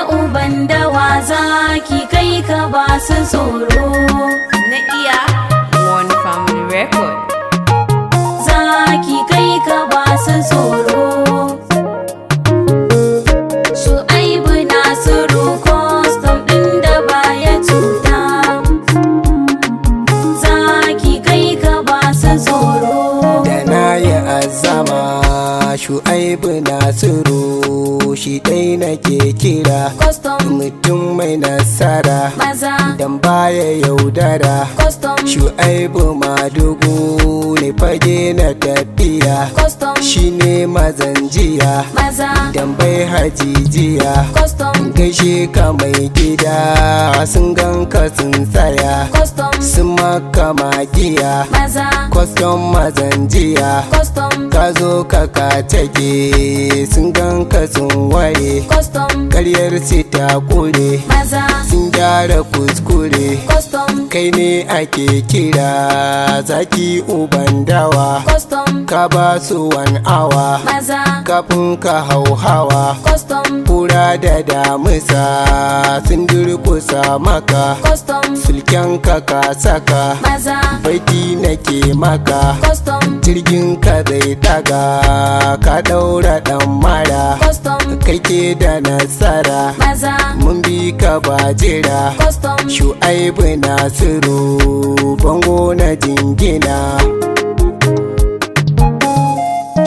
uban dawa zaki kai ka ba su tsoro. Na iya One Family Record. Zaki kai ka ba su tsoro. Shu'aibu Nasiru custom ɗin da baya cuta. Zaki kai ka ba su tsoro. Da na yi azama Shu'aibu Nasiru shi ɗai nake kira. Custom Mutum mai nasara maza. dan baya yaudara. Custom Shu'aibu Madugu ne fage na tafiya. Custom Shi ne mazan jiya maza. dan bai hajijiya. Custom Gaishe ka mai gida sun ganka sun tsaya. Custom Sun maka magiya maza. kwaston mazan jiya. Custom Ka zo ka take sun ganka sun ware. Custom Karyar su ta kure maza. sun gyara kuskure. Custom Kai ne ake kira zaki uban dawa. Custom Ka ba su 1 hour maza. kafin ka hau hawa. Custom Kura da damusa sun durkusa maka. Custom Sulken ka saka maza. baiti nake maka. Custom Jirgin ka zai daga ka daura dan mara. Custom Kai ke da nasara maza. mun bi ka ba jira. Custom Shu'aibu Nasiru bango na jingina.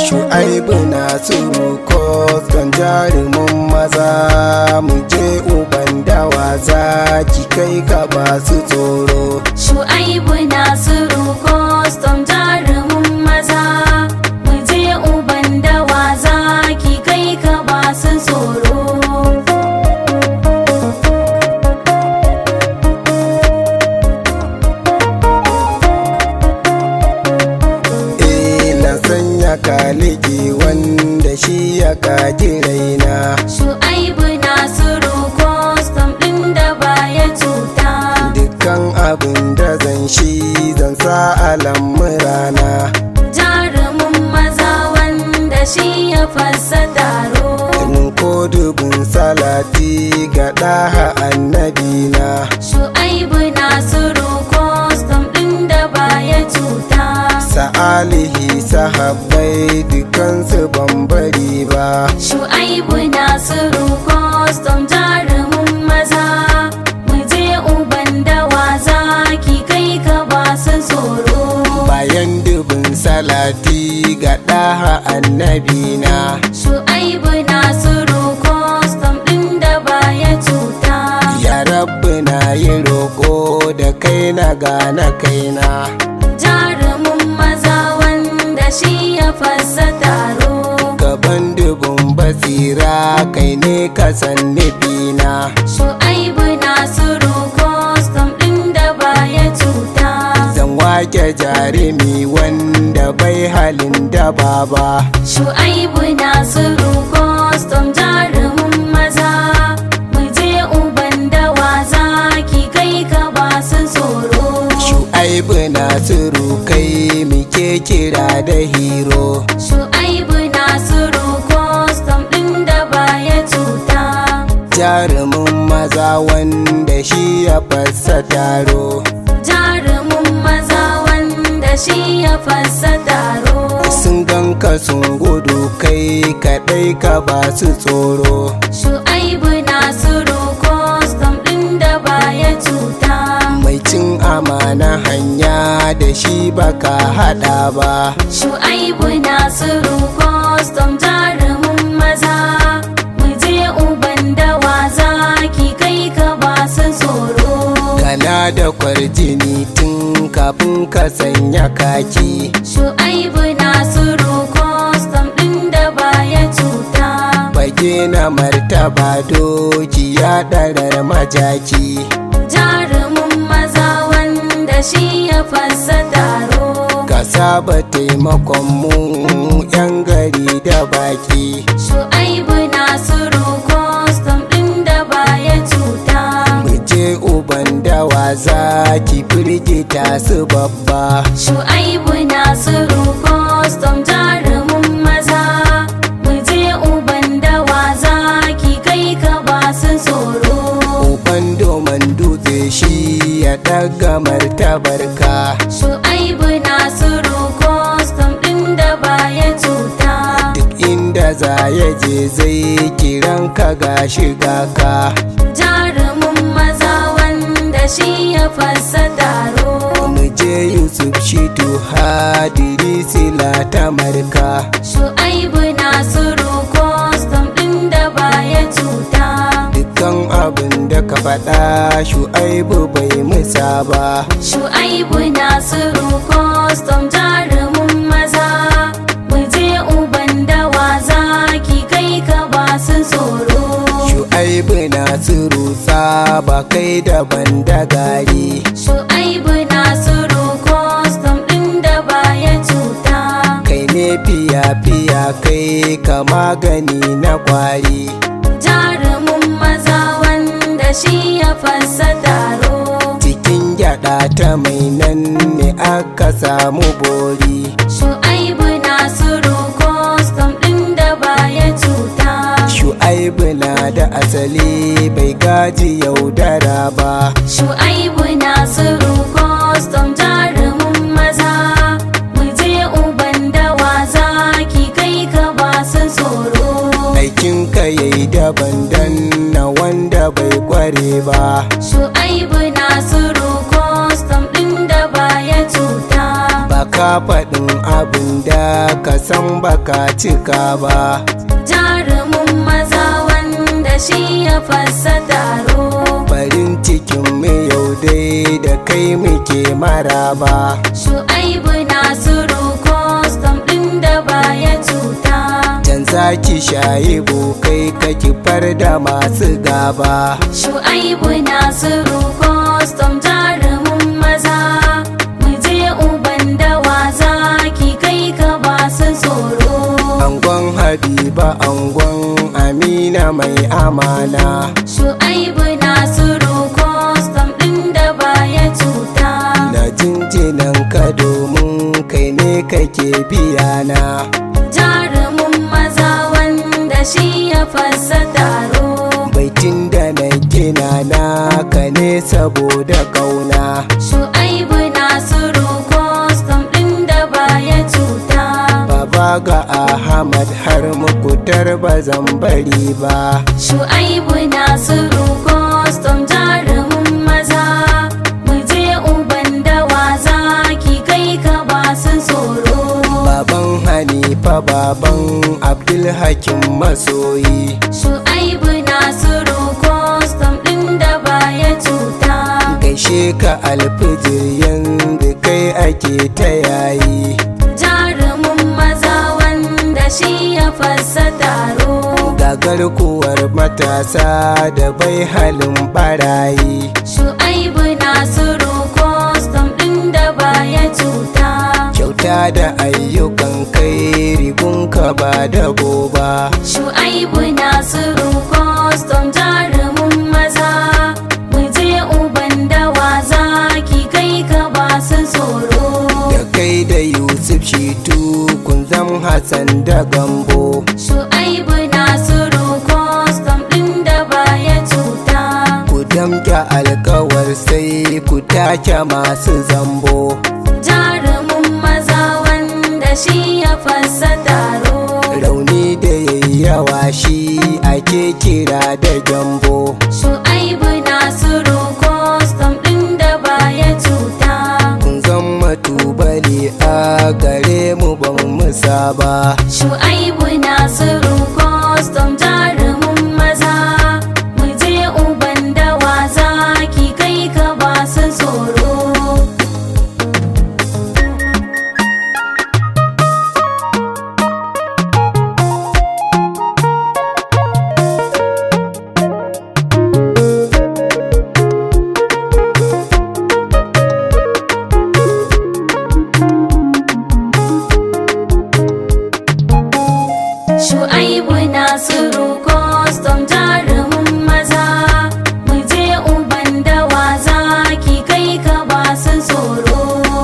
Shu'aibu Nasiru custom jarumin maza. Mu je uban dawa zaki kai ka ba su tsoro. Shu'aibu Nasiru custom jarumin maza. Mu je uban dawa zaki kai ka ba su tsoro. Na sanya kaliki wanda shi ya kaji raina. Shu'aibu Nasiru custom ɗin da baya cuta. Dukkan abin da zan shi zan sa a lamurana. Jarumin maza wanda shi ya fasa taro. In ko dubin salati ga ɗaha annabina. Shu'aibu Nasiru custom ɗin da baya cuta. Sa'alihi sahabbai dukansu ban bari ba. Shu'aibu Nasiru custom jarumin maza. Mu je uban dawa zaki kai ka ba su tsoro. Bayan dubin salati ga ɗaha annabina. Shu'aibu Nasiru custom ɗin da baya cuta. Ya rabbi na yi roƙo da kai na gane kaina. Jarumin maza wanda shi ya fasa taro. Gaban dubin basira kai ne ka san nufina. Shu'aibu Nasiru custom ɗin da baya cuta. Zan wake jarumi wanda bai halin daba ba. Shu'aibu Nasiru custom jarumin maza. Mu je uban dawa zaki kai ka ba su tsoro. Shu'aibu Nasiru kai muke kira da hero. Shu'aibu Nasiru custom ɗin da baya cuta. Jarumin maza wanda shi ya fassa taro. Jarumin maza wanda shi ya fasa taro. Sun ganka sun gudu kai kaɗai ka ba su tsoro. Shu'aibu Nasiru custom ɗin da baya cuta. Mai cin amana hanya da shi baka haɗa ba. Shu'aibu Nasiru custom jarumin maza. Mu je uban dawa zaki kai ka ba su tsoro. Kana da kwarjini tun kafin ka sanya kaki. Shu'aibu Nasiru custom ɗin da baya cuta. Fage na martaba doki ya ɗarar majaki. Jarumin maza wanda shi ya fasa taro. Ka saba taimakon mu 'yan gari da baki. Shu'aibu Nasiru custom ɗin da baya cuta. Mu je uban dawa zaki firgita su babba. Shu'aibu Nasiru custom jarumin maza. Mu je uban dawa zaki kai ka ba su tsoro. za ya je zai kiran ka ga shiga ka. Jarumin maza wanda shi ya fasa taro. Mu je Yusuf Shitu Hadiri Sila ta marka. Shu'aibu Nasiru custom ɗin da baya cuta. Dukkan abin da ka faɗa Shu'aibu bai musa ba. Shu'aibu Nasiru custom jarumin maza. Mu je uban dawa zaki kai ka ba su tsoro. Shu'aibu Nasiru saba kai daban da gari. Shu'aibu Nasiru custom ɗin da baya cuta. Kai ne fiya-fiya kai ka magani na kwari. Jarumin maza wanda shi ya fasa taro. Cikin gyaɗa ta mai nan ne aka samu bori. Shu'aibu Nasiru custom ɗin da baya cuta. Shu'aibu na da asali bai gaji yaudara ba. Shu'aibu Nasiru custom jarumin maza. Mu je uban dawa zaki kai ka ba su tsoro. Aikin ka yayi daban dan na wanda bai kware ba. Shu'aibu Nasiru custom ɗin da baya cuta. Ba ka faɗin abin da ka san baka cika ba. Jarumin maza wanda shi ya fasa taro. Farin cikin mu yau dai da kai muke maraba. Shu'aibu Nasiru custom ɗin da baya cuta. Can zaki shayi kai ka kifar da masu gaba. Shu'aibu Nasiru custom jarumin maza. Mu je uban dawa zaki kai ka ba su tsoro. Angon Habiba angon Amina mai amana. Shu'aibu Nasiru custom ɗin da baya cuta. Na jinjinan ka domin kai ne kake biyana. Jarumin maza wanda shi ya fasa taro. Baitin da na gina naka ne saboda kauna. Shu'aibu Nasiru custom ɗin da baya cuta. Baba ga Ahmad har mukutar ba zan bari ba. Shu'aibu Nasiru custom jarumin maza. Mu je uban dawa zaki kai ka ba su tsoro. Baban Hanifa baban Abdulhakim masoyi. Shu'aibu Nasiru custom ɗin da baya cuta. Gaishe ka alfijir yanzu kai ake ta yayi. Jarumin maza wanda shi ya fasa taro. Gagar kuwar matasa da bai halin barayi. Shu'aibu Nasiru custom ɗin da baya cuta. Kyauta da ayyukan kai rigunka ba da goba. Shu'aibu Nasiru custom jarumin maza. Mu je uban dawa zaki kai ka ba su tsoro. Da kai da Yusuf Shitu kun zam Hassan da Gambo. Shu'aibu Nasiru custom ɗin da baya cuta. Ku damke alkawar sai ku take masu zambo. Jarumin maza wanda shi ya fasa taro. Rauni da yayi yawa shi ake kira da gyambo. Shu'aibu Nasiru custom ɗin da baya cuta. Kun zama tubali a gare mu ban musa ba. Shu'aibu Nasiru custom jarumin maza. Mu je uban dawa zaki kai ka ba su tsoro. Shu'aibu Nasiru custom jarumin maza. Mu je uban dawa zaki kai ka ba su tsoro.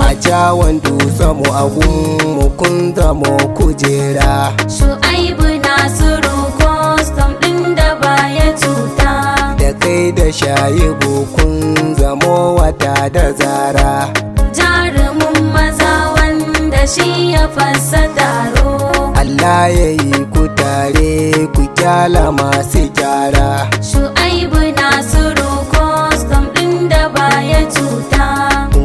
A jawon dutse mu agun mu kun zamo kujera. Shu'aibu Nasiru custom ɗin da baya cuta. Da kai da shayi kun zamo wata da zara. Jarumin maza wanda shi ya fasa taro. Allah ya yi ku tare ku kyala masu gyara. Shu'aibu Nasiru custom ɗin da baya cuta.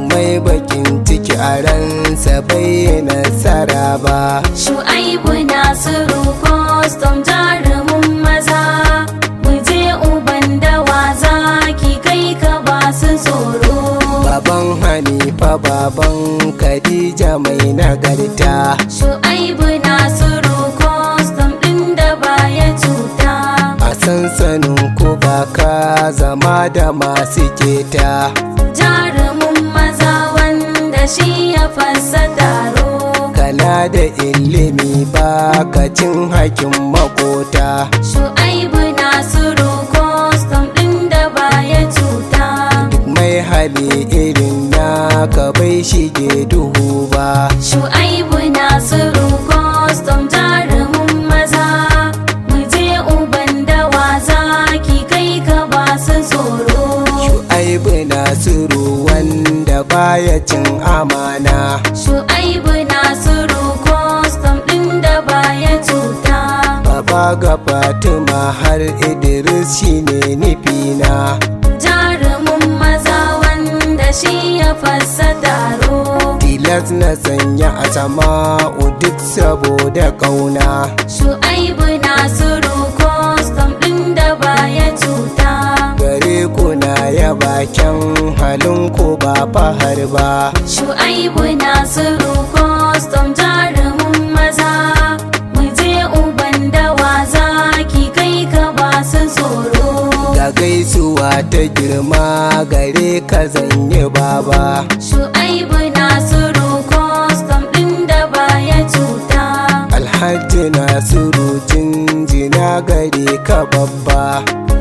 Mai bakin ciki a ransa bai nasara ba. Shu'aibu Nasiru custom jarumin maza. Mu je uban dawa zaki kai ka ba su tsoro. Baban Hanifa baban Khadija mai nagarta. Shu'aibu Nasiru custom ɗin da baya cuta. A sansanin ku ba ka zama da masu keta. Jarumin maza wanda shi ya fasa taro. Kana da ilimi ba ka cin hakin makota. Shu'aibu Nasiru custom ɗin da baya cuta. Mai hali irin naka bai shige duhu ba. Shu'aibu Nasiru custom jarumin maza. Mu je uban dawa zaki kai ka ba su tsoro. Shu'aibu Nasiru wanda baya cin amana. Shu'aibu Nasiru custom ɗin da baya cuta. Baba ga Fatima har Idris shine nufina. Jarumin maza wanda shi ya fasa taro. Tilas na sanya a sama'u duk saboda kauna. Shu'aibu Nasiru custom ɗin da baya cuta. Gare ku na yaba kyan halin ku ba fahar ba. Shu'aibu Nasiru custom jarumin maza. Mu je uban dawa zaki kai ka ba su tsoro. Ga gaisuwa ta girma gare ka zanyi baba. Shu'aibu Nasiru custom ɗin da baya cuta. Alhaji Nasiru jinjina gare ka babba.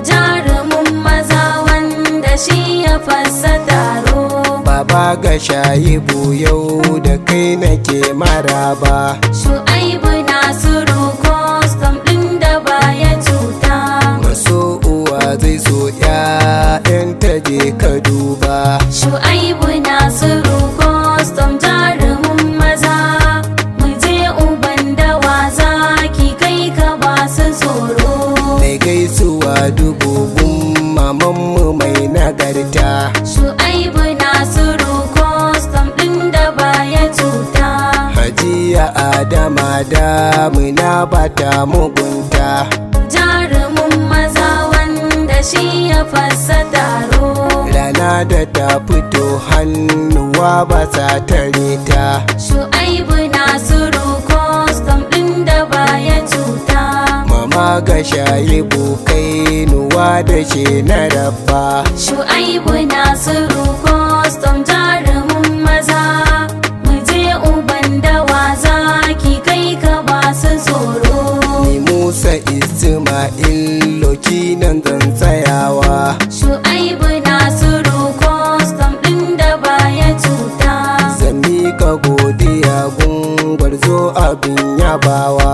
Jarumin maza wanda shi ya fasa taro. Baba ga Shayibu yau da kai nake maraba. Shu'aibu Nasiru custom ɗin da baya cuta. Maso uwa zai so ƴaƴanta je ka duba. Shu'aibu Nasiru custom jarumin maza. Mu je uban dawa zaki kai ka ba su tsoro. Mai gaisuwa dubu mamanmu mai nagarta. Shu'aibu Nasiru custom ɗin da baya cuta. Hajiya Adama damuna bata mugunta. Jarumin maza wanda shi ya fasa taro. Rana da ta fito hannuwa ba sa tare ta. Shu'aibu Nasiru custom ɗin da baya cuta. Mama ga Shayibu kai nuwa da she na rabba. Shu'aibu Nasiru custom jarumin maza. Mu je uban dawa zaki kai ka ba su tsoro. Ni Musa Ismail loki nan zan tsayawa. Shu'aibu Nasiru custom ɗin da baya cuta. Zami ka godiya gwarzo abin yabawa.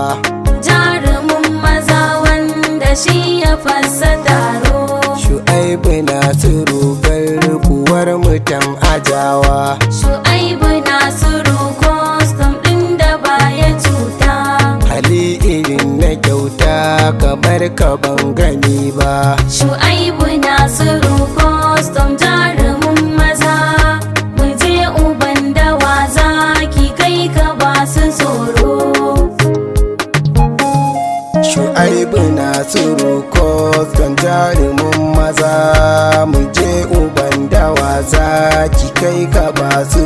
Jarumin maza wanda shi ya fasa taro. Shu'aibu Nasiru garkuwar mutan ajawa. Shu'aibu Nasiru custom ɗin da baya cuta. Hali irin na kyauta kamar ka ban gani ba. Shu'aibu Nasiru custom jarumin maza. Mu je uban dawa zaki kai ka ba su tsoro. Shu'aibu Nasiru custom jarumin maza. Mu je uban dawa zaki kai ka ba su